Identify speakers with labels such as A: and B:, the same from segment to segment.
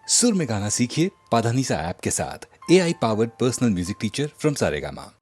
A: सुर में गाना सीखिए पाधानीसा ऐप के साथ। AI powered personal music teacher from Saregama.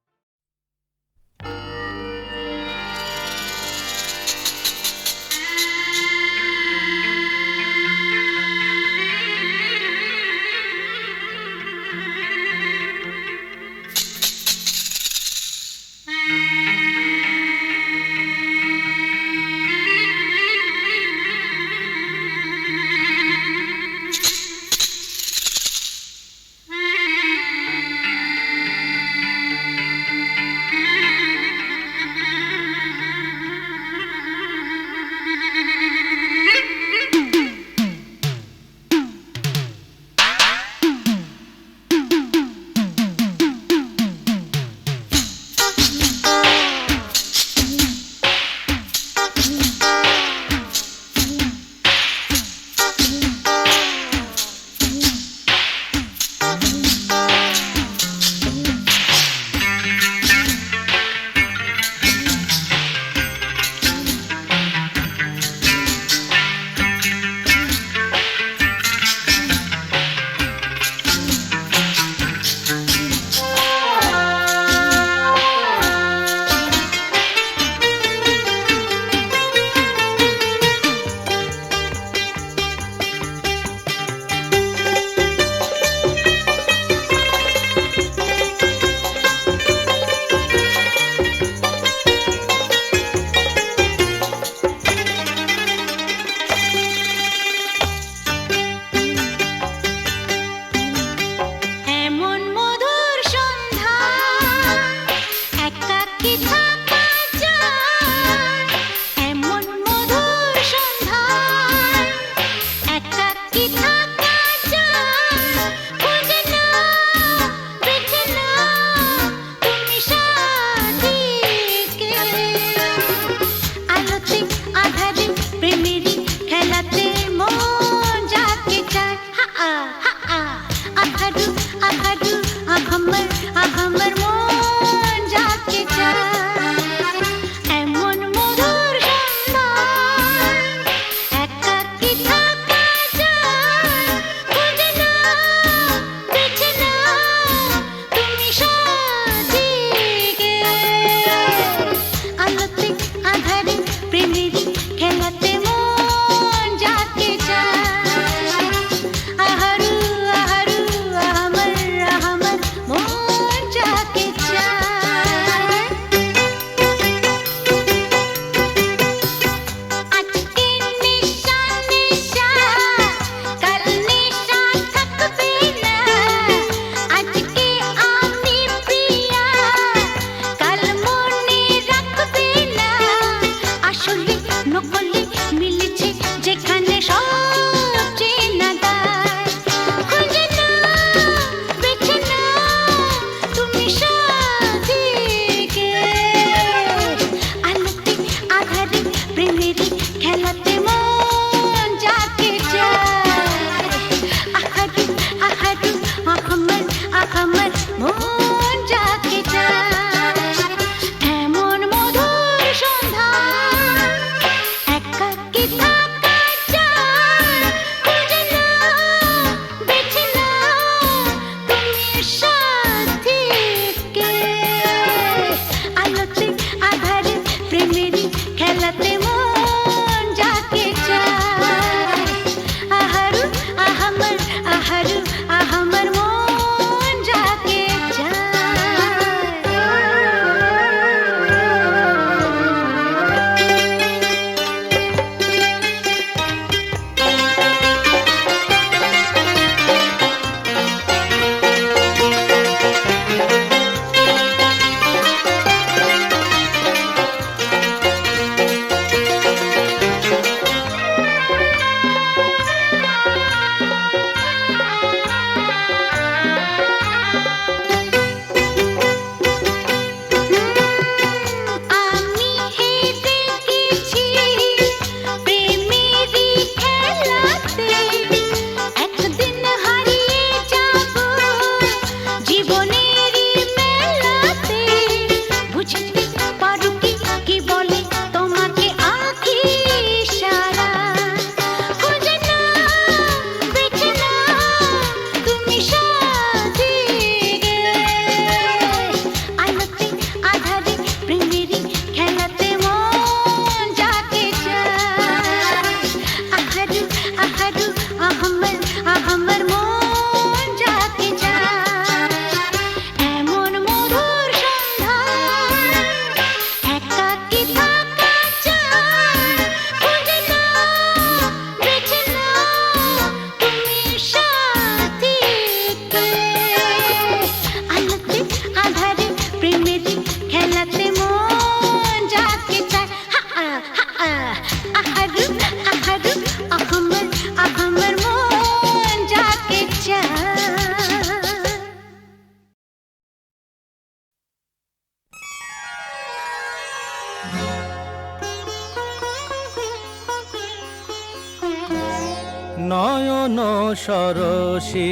B: সরসী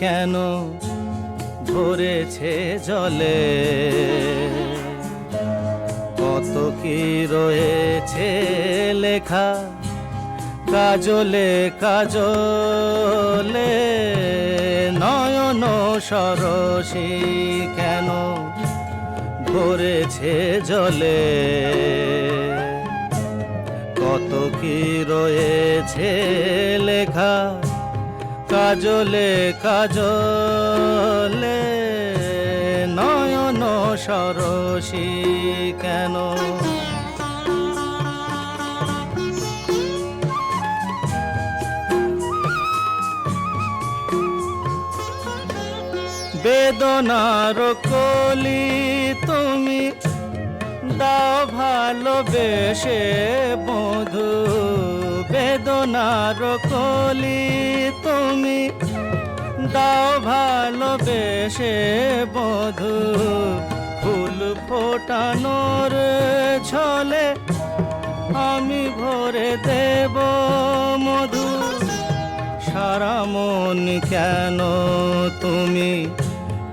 B: কেন ভরেছে জলে, কত কি রয়েছে লেখা কাজলে কাজলে, নয়ন সরসী কেন ভরেছে জলে, কত কি রয়েছে লেখা কাজলে কাজলে, নয়ন সরসী কেন। বেদনার কলি তুমি দাও ভালোবেসে বধূ, বেদনার কলি তুমি দাও ভালোবেসে বধূ, ফুল ফোটানোর ছলে আমি ভরে দেব মধু, সারা মন কেন তুমি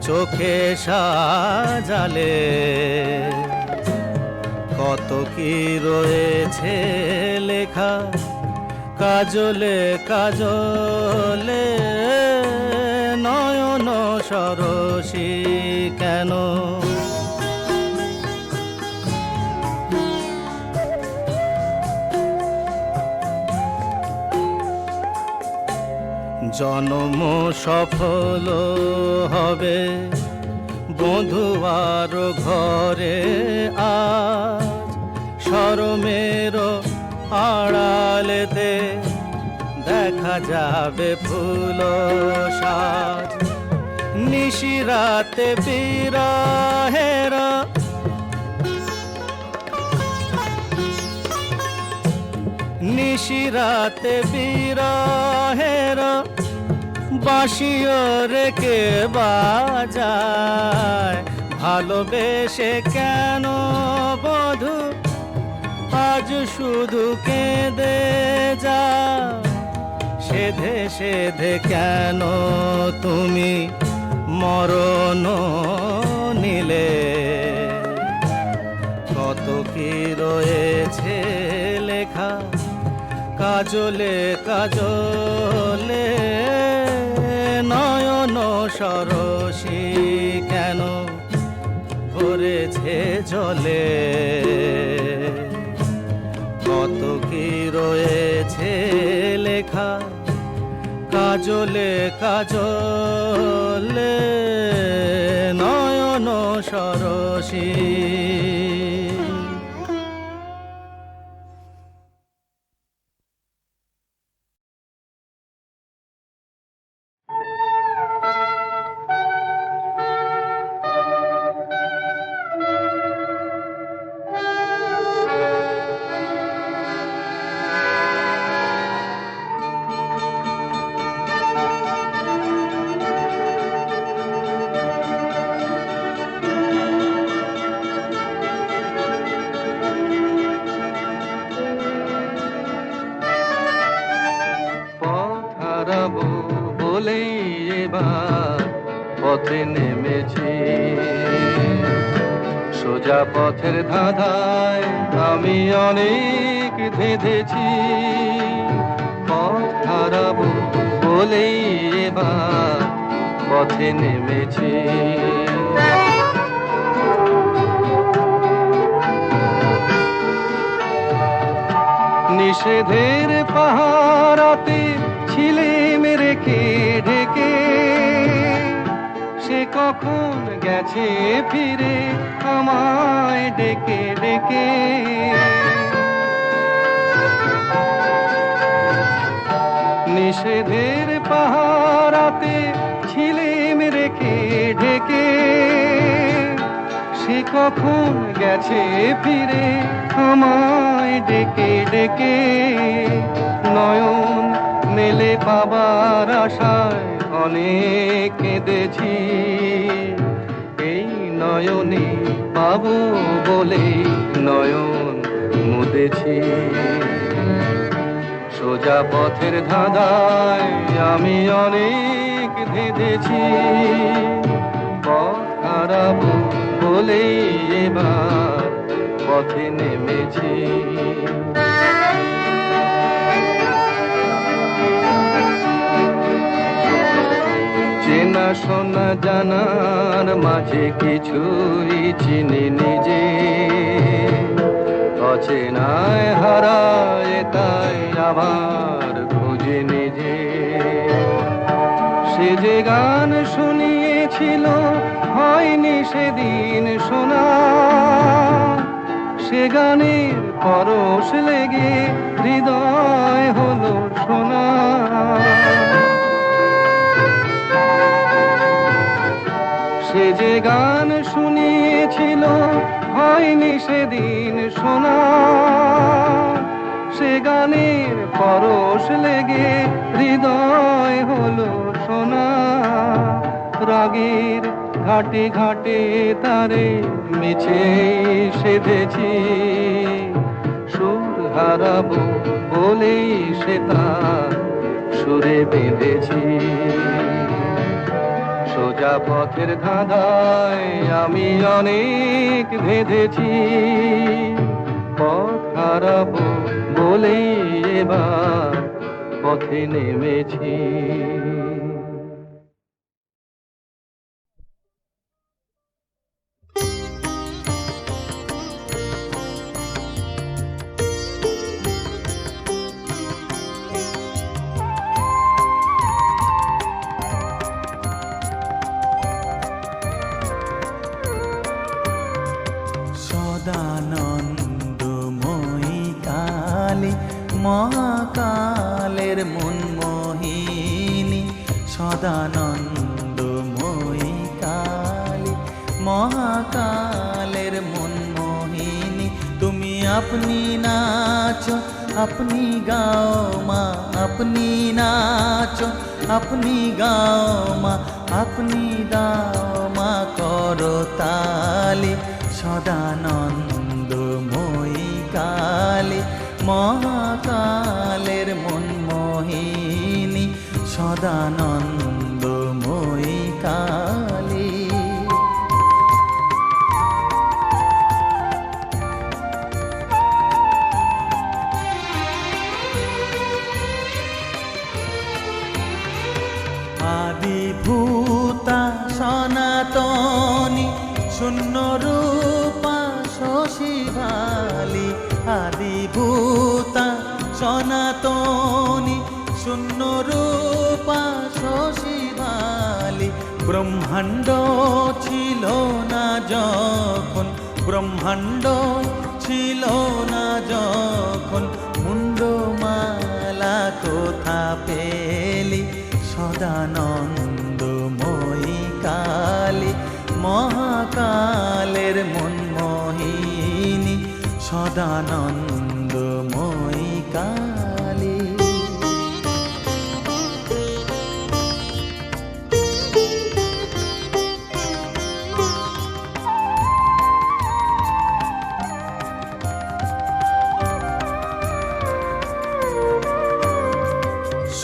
B: চোখে সাজালে, কত কি রয়েছে লেখা কাজলে কাজলে, নয়ন সরসী কেন। জনম সফল হবে বধুয়ার ঘরে আজ, শরমের আড়ালেতে দেখা যাবে ফুল সাজ, নিশিরাতে বিরহের নিশিরাতে বিরহের বাঁশিও রেখে বাজায়, ভালোবেসে কেন বধূ আজ শুধু কেঁদে যা, সেধে সেধে কেন তুমি মরণ নিলে, কত কি রয়েছে লেখা কাজলে কাজলে, নয়ন সরসী কেন ভরেছে জলে, কত কি রয়েছে লেখা কাজলে কাজলে, নয়ন সরসী।
C: পথে নেমেছি, সোজা পথের ধাঁধায় আমি অনেক ধেঁধেছি, পথ হারাবো বলেই এবার পথে নেমেছি। নিষেধের পাহারাতে ছিলেম রেখে ঢেকে, সে কখন গেছে ফিরে আমায় ডেকে ডেকে। নিষেধের পাহারাতে ছিলেম রেখে ঢেকে, সে কখন গেছে ফিরে আমায় ডেকে ডেকে। নয়ন মেলে পাবার আশায় অনেক কেঁদেছি, এই নয়নে পাবো বলে নয়ন মুদেছি। সোজা পথের ধাঁধায় আমি অনেক ধেঁধেছি, পথ হারাবো বলেই এবার পথে নেমেছি। চেনা শোনা জানার মাঝে কিছুই চিনি নিজে, অচেনায় হারায় তাই আবার খুঁজে নিজে। সে যে গান শুনিয়েছিল হয়নি সেদিন শোনা, সে গানের পরশ লেগে হৃদয় হলো সোনা। সে যে গান শুনিয়েছিল হয়নি সেদিন শোনা, সে গানের পরশ লেগে হৃদয় হলো সোনা। রাগের ঘাটে ঘাটে তারে মিছে সেধেছি, সুর হারাবো বলেই সে তার সুরে বেঁধেছি। সোজা পথের ধাঁধায় আমি অনেক ভেদেছি, পথ হারাবো বলেই এবার পথে নেমেছি।
B: সদানন্দময়ী কালী মহাকালের মন মোহিনী, সদানন্দময়ী কালী মহাকালের মন মোহিনী। তুমি আপনি নাচো আপনি গাও মা, আপনি নাচো আপনি গাও মা, আপনি দাও মা করতালি। সদানন্দময়ী কালী মহাকালের মন মোহিনী, সদানন্দময়ী কালী। আদিভূতা সনাতনী শূন্য রূপা শশী ভালি, আদিভূতা সনাতনী শূন্য রূপা শশী ভালি। ব্রহ্মাণ্ড ছিল না যখন, ব্রহ্মাণ্ড ছিল না যখন, মুন্ডমালা কোথা পেলি। সদানন্দময়ী কালী মহাকালের মন মোহিনী, সদানন্দময়ী কালী।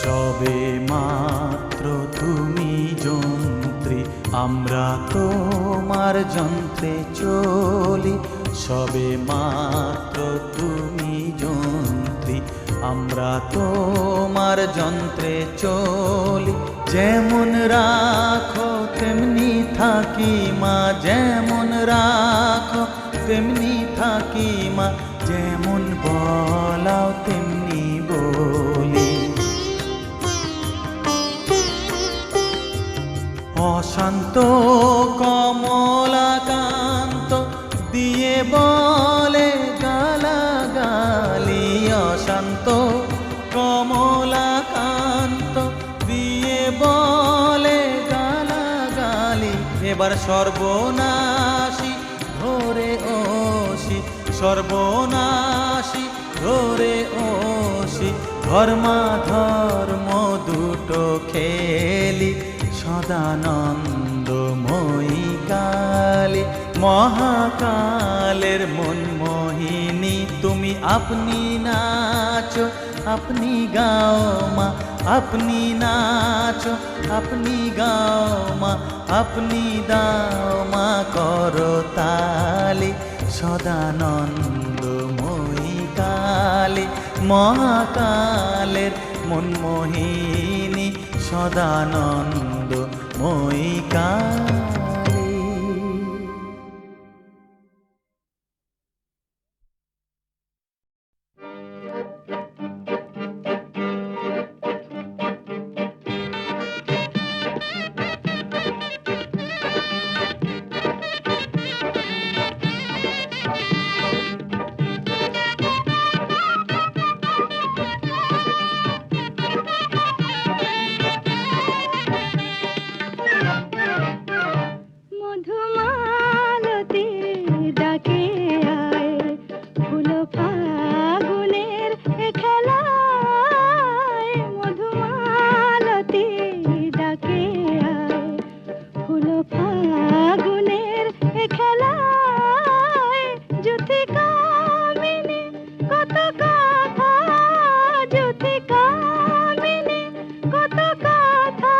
B: সবে মাত্র তুমি যন্ত্রী, আমরা তোমার যন্ত্রে চলি। সবে মাত্র তুমি যন্ত্রী, আমরা তোমার যন্ত্রে চলি। যেমন রাখো তেমনি থাকি মা, যেমন রাখো তেমনি থাকি মা, যেমন বলাও তেমনি বলি। অশান্ত কমলাকান্ত দিয়ে বলে গালাগালি, অশান্ত কমলাকান্ত দিয়ে বলে গালাগালি। এবার সর্বনাশী ধরে ওষি, সর্বনাশী ধরে ওষি, ধর্মাধর্ম দুটো খেলি। সদানন্দময়ী কালী মহাকালের মন মোহিনী, তুমি আপনি নাচো আপনি গাও মা আপনি নাচো আপনি গাও মা আপনি দাও মা করতালি সদানন্দময়ী কালী মহাকালের মনমোহিনী সদানন্দময়ী কালী।
D: মধুমালতী ডাকে আয় ফুল ফাগুনের খেলায় মধুমালতী ডাকে আয় ফুল ফাগুনের খেলায় জ্যোতি কামিনী কত কথা জ্যোতি কামিনী কত কথা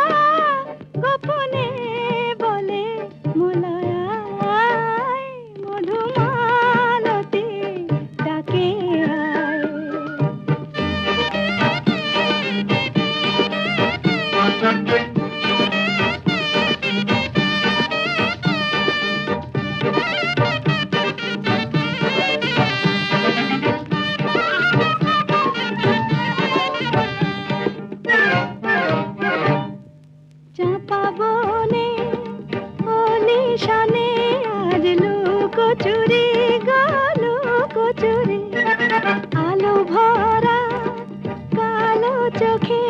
D: গোপনে বলে মোলায় মধুমালতী ডাকে আয়। চাঁপা বনে অলিশানে আজ লুকোচুরি লুকোচুরি আলো ভরা কালো চোখে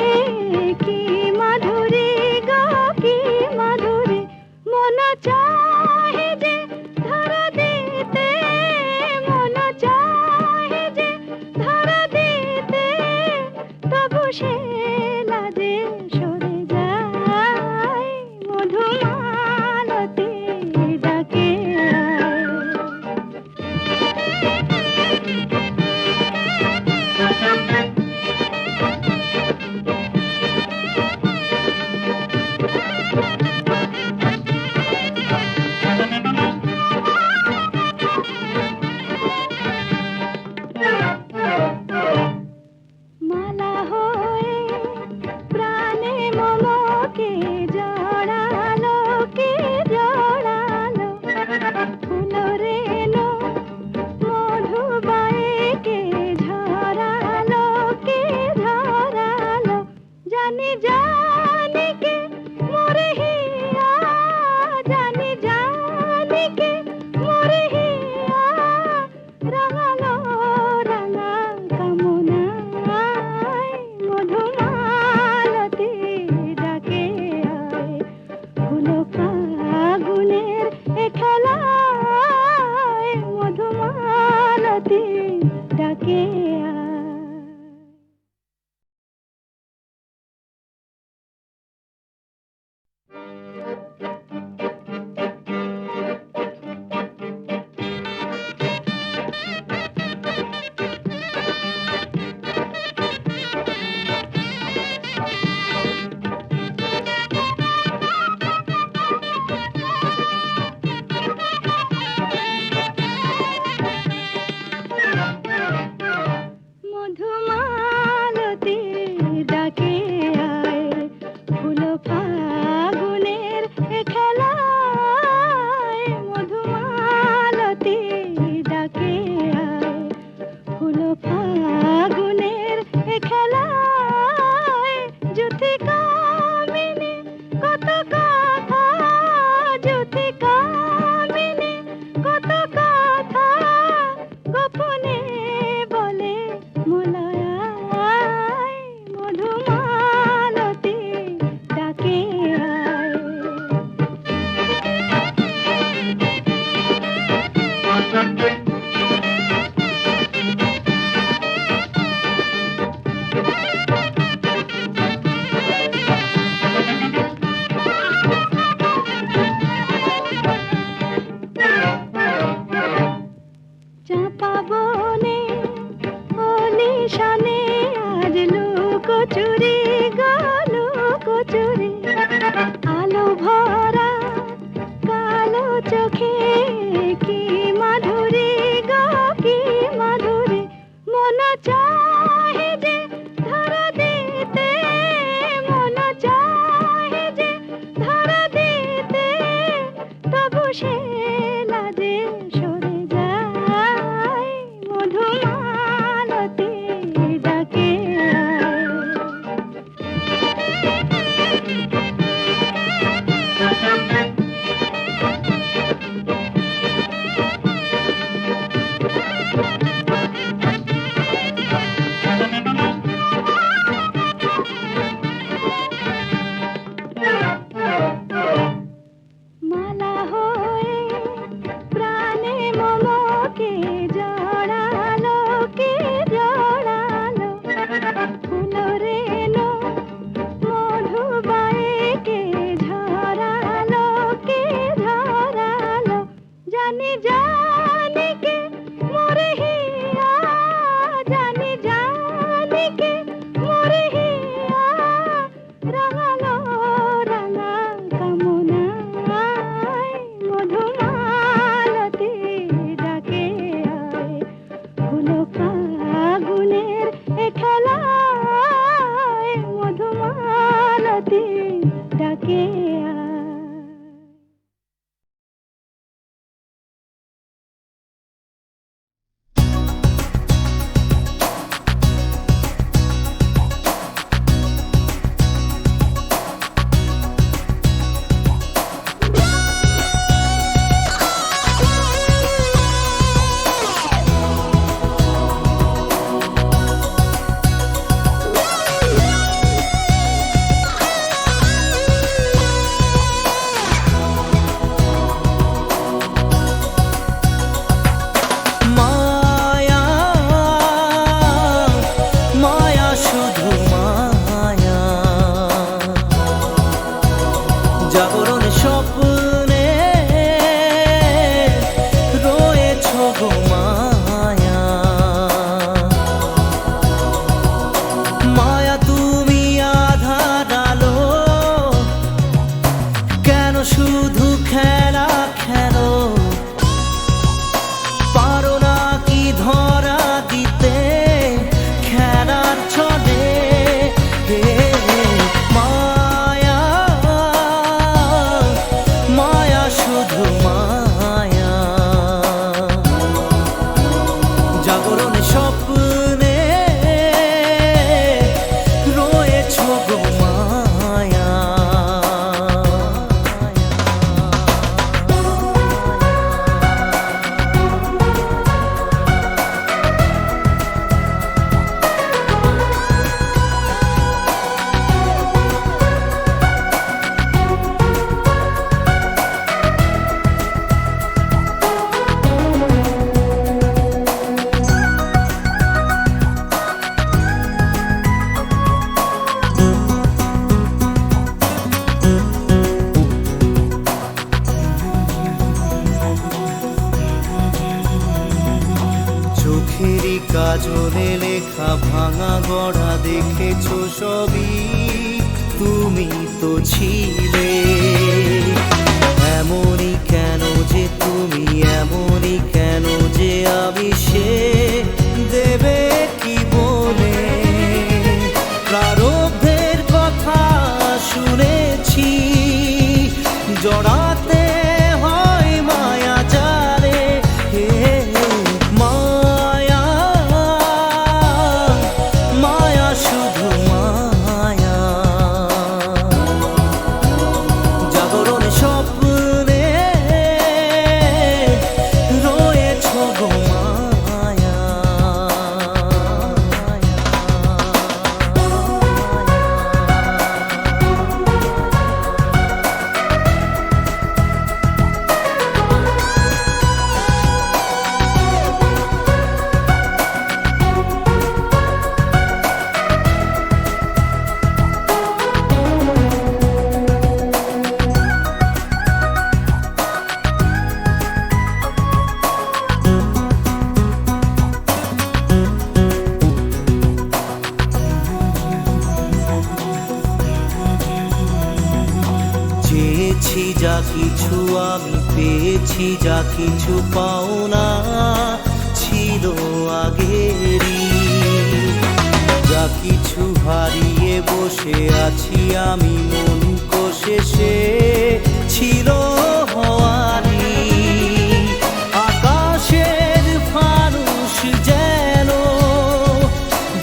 D: কি মাধুরী গো কি মাধুরী মন চাহে যে ধরা দিতে মন চাহে যে ধরা দিতে তবু সে লাজে সরে যায় মধুমালতী ডাকে আয়। ডাকে আয়।
B: মায়া মায়া শুধু মায়া জাগরণ স্বপ্নে রয়েছ গো মায়া মায়া তুমি আধার আলো কেন শুধু খেলা খেলো পারো না কি ধরা দিতে খেলার ছলে মায়া মায়া শুধু মায়া জাগরণ স্বপ্নে রয়েছ গো মায়া চোখেরই কাজলে লেখা ভাঙা গড়া দেখেছো সবই তুমি তো ছিলে এমনই কেন যে তুমি এমনই কেন যে আমি সে দেবে কি বলে প্রারব্ধের কথা শুনেছি জড়াতে হয় মায়া জালে মায়া মায়া শুধু মায়া জাগরণ স্বপ্নে রয়েছ গো মায়া চেয়েছি যা কিছু আমি পেয়েছি যা কিছু পাওনা ছিল আগেরই যা কিছু হারিয়ে বসে আছি আমি মন কষে সে ছিল হওয়ারি আকাশের ফানুষ যেন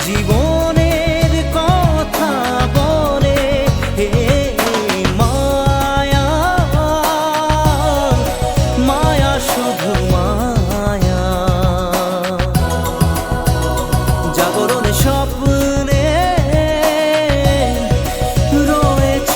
B: জীবনের কথা বলে মায়া মায়া শুধু মায়া জাগরণ স্বপ্নে রয়েছ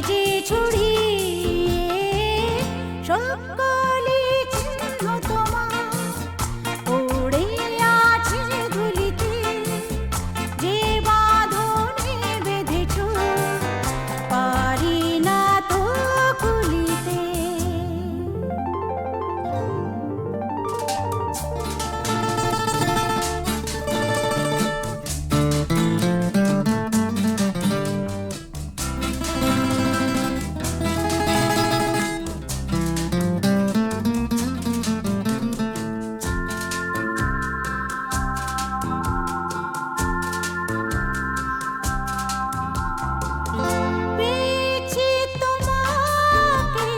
D: যে ছড়িয়ে সকলে চিহ্ন তোমার পড়ে আছে ধুলিতে, যে বাঁধনে বেঁধেছ পারি না তো খুলিতে। পেয়েছি তোমাকে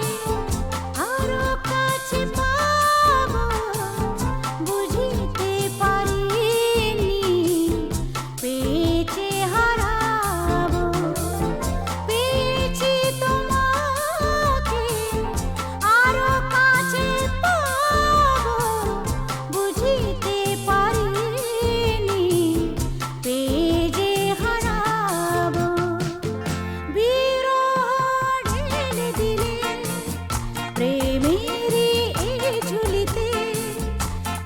D: আরো কাছে পাবো, বুঝিতে পারিনি পেয়েছি হারাবো। পেয়েছি তোমাকে আরো কাছে পাবো, বুঝিতে পারিনি পেয়ে যে হারাবো। বিরহ ঢেলে দিলে প্রেমেরই এই ঝুলিতে,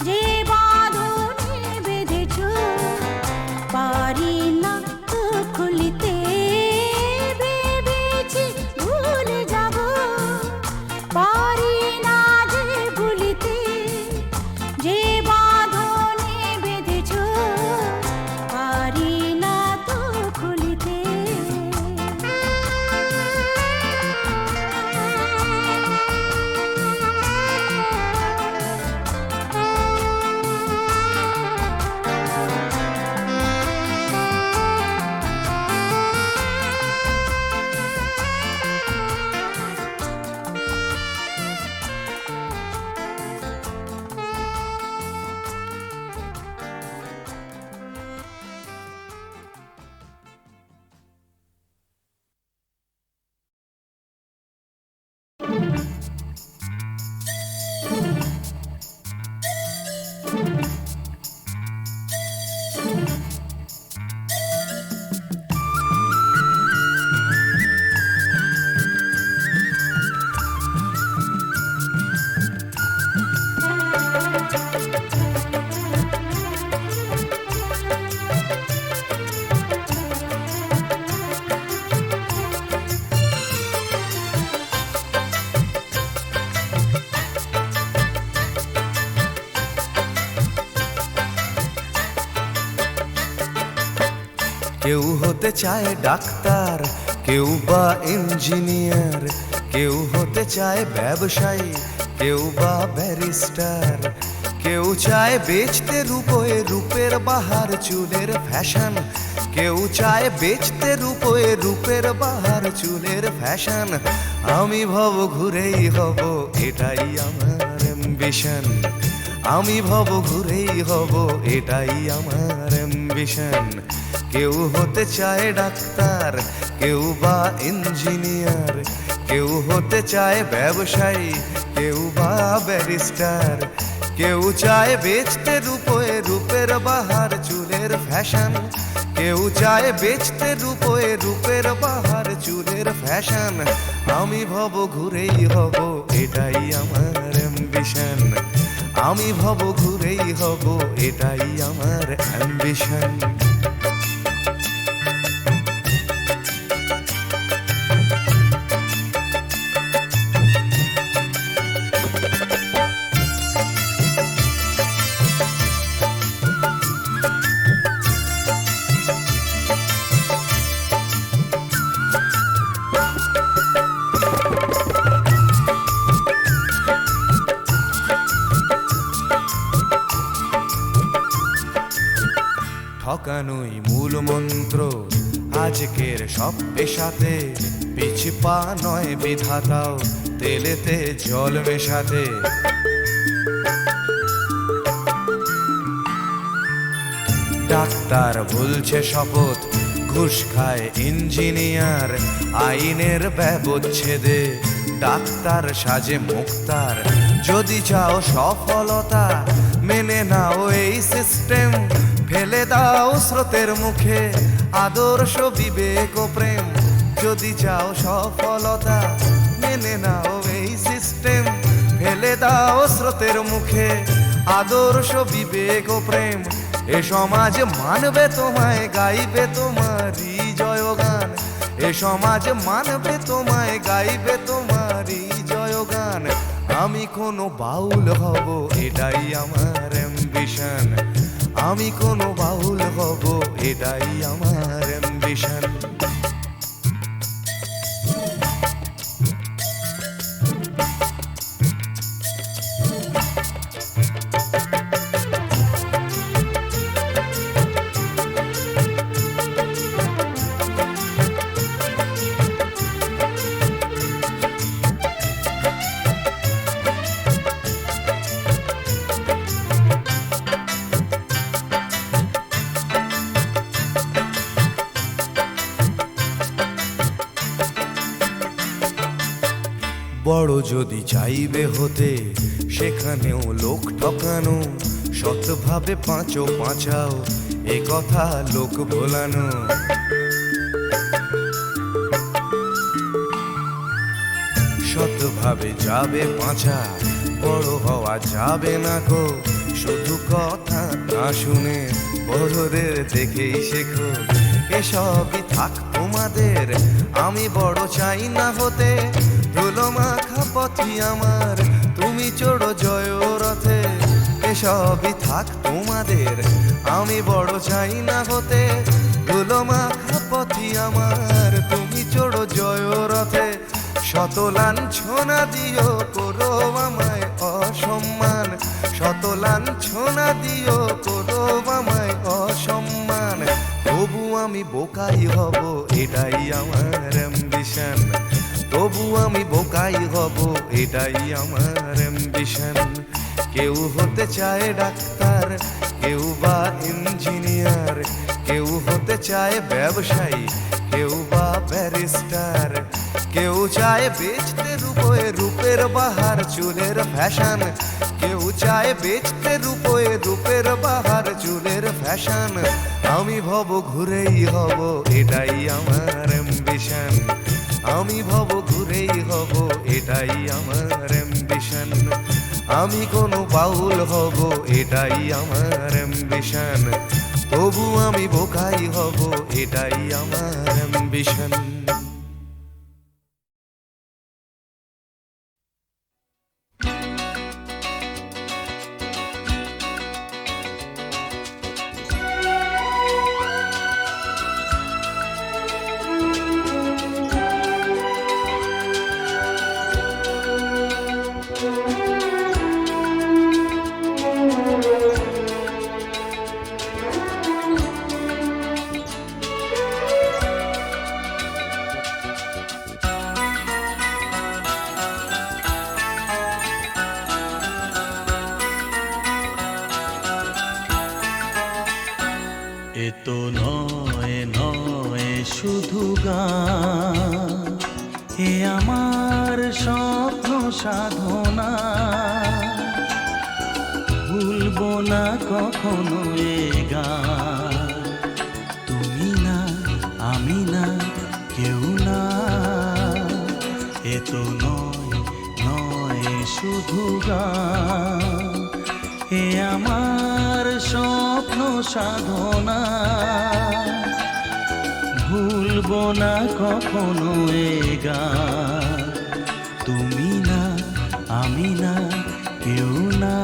D: যে বাঁধনে বেঁধেছ পারি না তো খুলিতে। ভেবেছি ভুলে যাব পারি না যে ভুলিতে, যে বাঁধনে বেঁধেছ পারি না তো খুলিতে।
B: কেউ হতে চায় ডাক্তার, কেউ বা ইঞ্জিনিয়ার, কেউ হতে চায় ব্যবসায়ী, কেউ বা ব্যারিস্টার। কেউ চায় বেচতে রূপোয় রূপের বাহার চুলের ফ্যাশন, কেউ চায় বেচতে রূপোয় রূপের বাহার চুলের ফ্যাশন। আমি ভব ঘুরেই হব এটাই আমার অ্যাম্বিশন, আমি ভব ঘুরেই হব এটাই আমার অ্যাম্বিশন। কেউ হতে চায় ডাক্তার, কেউ বা ইঞ্জিনিয়ার, কেউ হতে চায় ব্যবসায়ী, কেউ বা ব্যারিস্টার। কেউ চায় বেচতে রূপোয় রূপের বাহার চুলের ফ্যাশন, কেউ চায় বেচতে রূপোয় রূপের বাহার চুলের ফ্যাশন। আমি ভব ঘুরেই হব এটাই আমার অ্যাম্বিশন, আমি ভব ঘুরেই হব এটাই আমার অ্যাম্বিশন। ঠকানোই মূল মন্ত্র আজকের সব পেশাতে, পিছু পা নয় বিধাতাও তেলেতে জল মেশাতে। ডাক্তার বলছে শপথ, ঘুষ খায় ইঞ্জিনিয়ার আইনের ব্যবচ্ছেদে। ডাক্তার সাজে মুক্তার, যদি চাও সফলতা মেনে নাও এই সিস্টেম। ফেলে দাও স্রোতের মুখে আদর্শ বিবেক ও প্রেম, যদি চাও সফলতা মেনে নাও এই সিস্টেম, ফেলে দাও স্রোতের মুখে আদর্শ বিবেক ও প্রেম। এ সমাজ মানবে তোমায়, গাইবে তোমারই জয়গান। এ সমাজ মানবে তোমায়, গাইবে তোমারই জয়গান। আমি কোনো বাউল হব এটাই আমার অ্যাম্বিশন, আমি কোনো বাউল হব এটাই আমার অ্যাম্বিশন। বড় যদি চাইবে হতে সেখানেও লোক ঠকানো, সৎভাবে পাঁচো পাঁচাও এ কথা লোক ভোলানো। সৎভাবে যাবে পাঁচা, বড় হওয়া যাবে না গো। শুধু কথা না শুনে বড়দের দেখেই শেখো। এসবই থাক তোমাদের, আমি বড় চাই না হতে। ধুলো মাখা পথই আমার, তুমি চড়ো জয় রথে। এসবই থাক তোমাদের, আমি বড় চাই না হতে। ধুলো মাখা পথই আমার, তুমি চড়ো জয় রথে। শত লাঞ্ছনা দিও করো আমায় অসম্মান, শত লাঞ্ছনা দিও করো আমায় অসম্মান। তবু আমি বোকাই হব এটাই আমার অ্যাম্বিশন, তবু আমি বোকাই হব এটাই আমার অ্যাম্বিশন। কেউ হতে চায় ডাক্তার, কেউ বা ইঞ্জিনিয়ার, কেউ হতে চায় ব্যবসায়ী, কেউ বা ব্যারিস্টার। কেউ চায় বেচতে রূপে রূপের বাহার চুলের ফ্যাশন, কেউ চায় বেচতে রূপে রূপের বাহার চুলের ফ্যাশন। আমি ভব ঘুরেই হব এটাই আমার অ্যাম্বিশন, আমি ভব ঘুরেই হব এটাই আমার অ্যাম্বিশন। আমি কোনো বাউল হব এটাই আমার অ্যাম্বিশন, তবু আমি বোকাই হব এটাই আমার অ্যাম্বিশন।
E: এ তো নয় নয় শুধু গান, এ আমার স্বপ্ন সাধনা। ভুলবো না কখনো এ গান, তুমি না আমি না কেউ না। এ তো নয় নয় শুধু গান, এ আমার স্বপ্ন সাধনা। ভুলবো না কখনো এ গান, তুমি না আমি না কেউ না।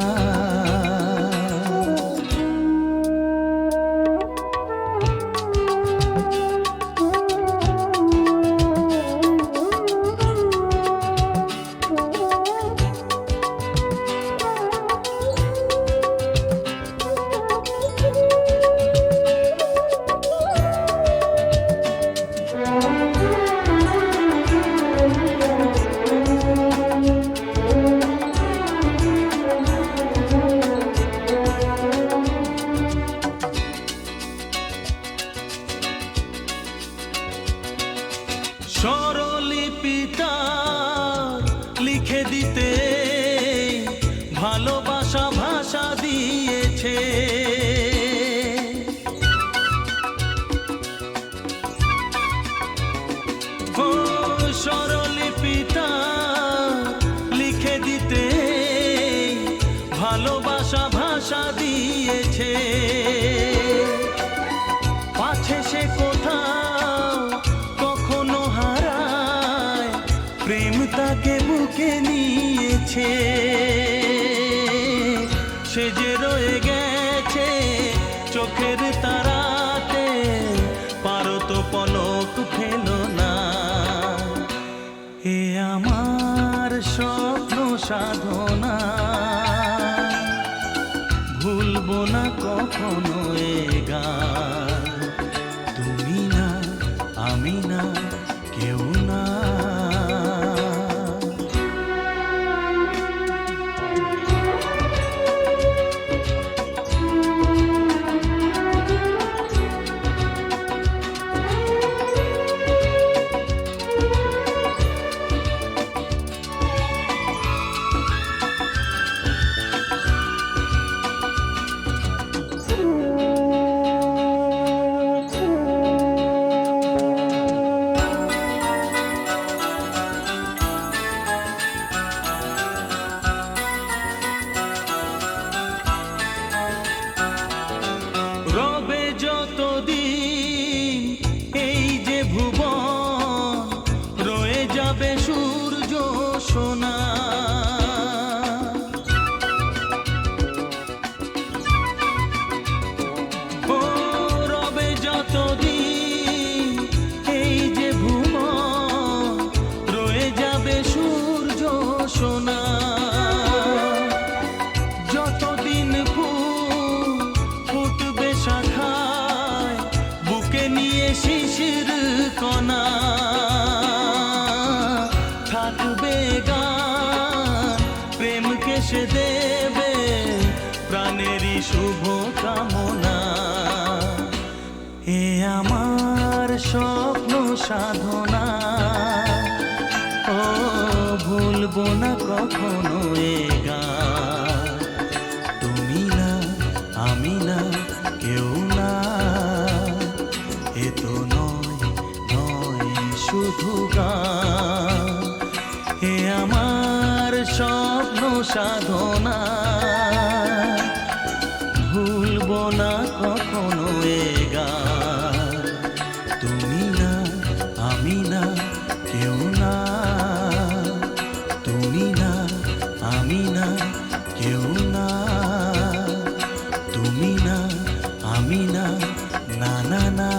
E: প্রেম তাকে বুকে নিয়েছে, সে যে রয়ে গেছে চোখের তারাতে, পারো তো পলক ফেলো না। এ আমার স্বপ্ন সাধনা, ভুলবো না কখনো এ গান। তুমি না, আমি না, কেউ না। রবে যতদিন এই যে ভুবন, রয়ে যাবে সূর্য সোনা। ও রবে যতদিন এই যে ভুবন, রয়ে যাবে সূর্য সোনা। যতদিন ফুল ফুটবে শাখায়, বুকে নিয়ে শিশির কণা, থাকবে গান প্রেমকে সে দেবে প্রাণেরই শুভ কামনা। এ আমার স্বপ্ন সাধনা, ও ভুলবো না কখনো এ গান। তুমি না, আমি না, কেউ না। এ তো নয়, নয় শুধু গান। এ আমার স্বপ্ন সাধনা, ভুলবো না কখনো এ গান। তুমি না, আমি না, কেউ না। তুমি না, আমি না, কেউ না। তুমি না, আমি না, না না না।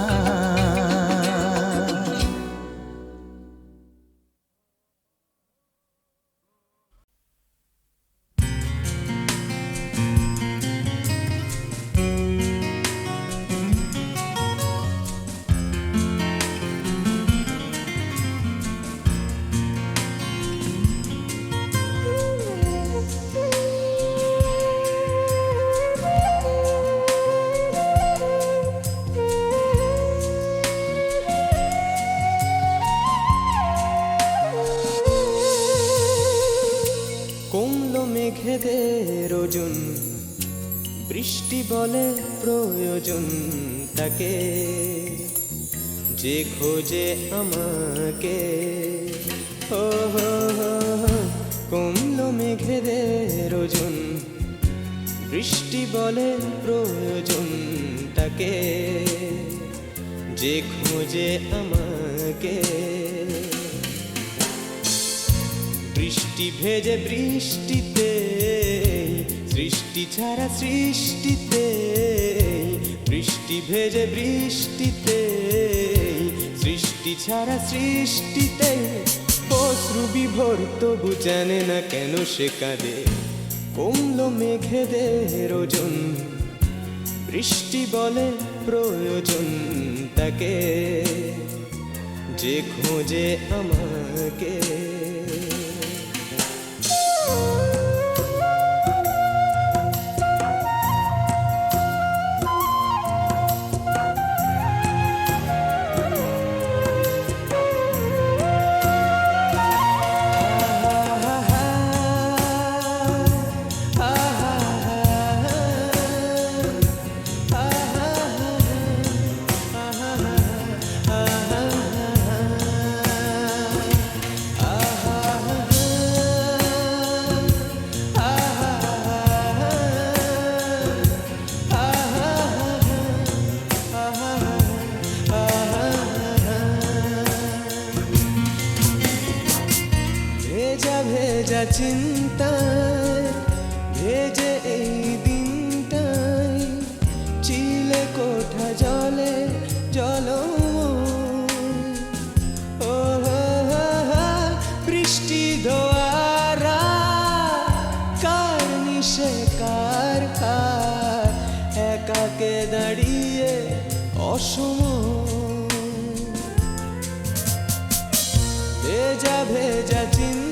B: কমলো মেঘেদের ওজন, বৃষ্টি বলে প্রয়োজন তাকে, যে খোঁজে আমাকে। ও হো হো হো, কমলো মেঘেদের ওজন, বৃষ্টি বলে প্রয়োজন তাকে, যে খোঁজে আমাকে। বৃষ্টি ভেজে বৃষ্টিতে, সৃষ্টি ছাড়া সৃষ্টিতে, বৃষ্টি ভেজে বৃষ্টিতে, সৃষ্টি ছাড়া সৃষ্টিতে, অশ্রু বিভোর তবু জানে না কেন সে কাঁদে। কমলো মেঘেদের ওজন, বৃষ্টি বলে প্রয়োজন তাকে, যে খোঁজে আমাকে। ভেজা ভেজা চিন্তায় ভেজে এই দিনটাই চিলে কোঠা জলে জলময়। ও হো হো হো, বৃষ্টি ধোয়ারা কার নিশে কার কার একাকে দাঁড়িয়ে অসময়। ভেজা ভেজা চিন্তায়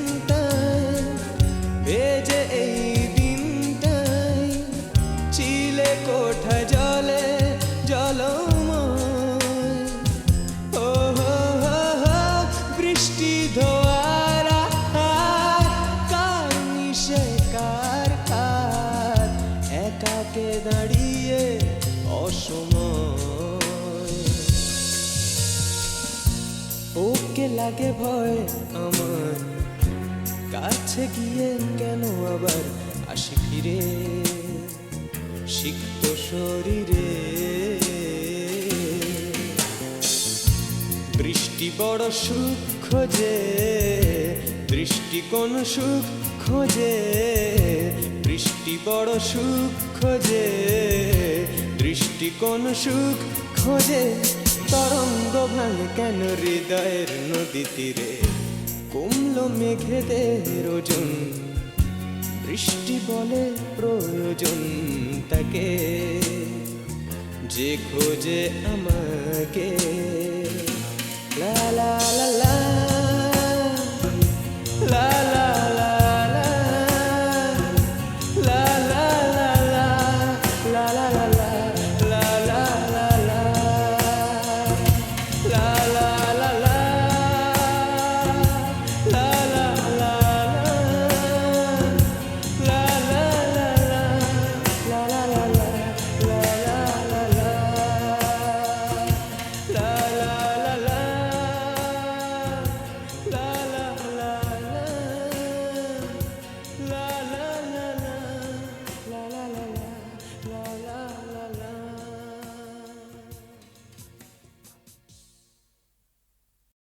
B: ভেজে এই দিনটাই চিলে কোঠা জলে জলময়। ও হো হো হো, বৃষ্টি ধোয়ারা কার নিশে কার কার একাকে দাঁড়িয়ে অসময়। ওকে লাগে ভয় আমার, কাছে গিয়ে কেন আবার আসি ফিরে সিক্ত শরীরে। বৃষ্টি বড় সুখ খোঁজে, দৃষ্টি কোন সুখ খোঁজে। বৃষ্টি বড় সুখ খোঁজে, দৃষ্টি কোন সুখ খোঁজে। তরঙ্গ ভাঙে কেন হৃদয়ের নদী তীরে, কমলো মেঘেদের ওজন। বৃষ্টি বলে প্রয়োজন তাকে, যে খোঁজে আমাকে। লা লা লা লা।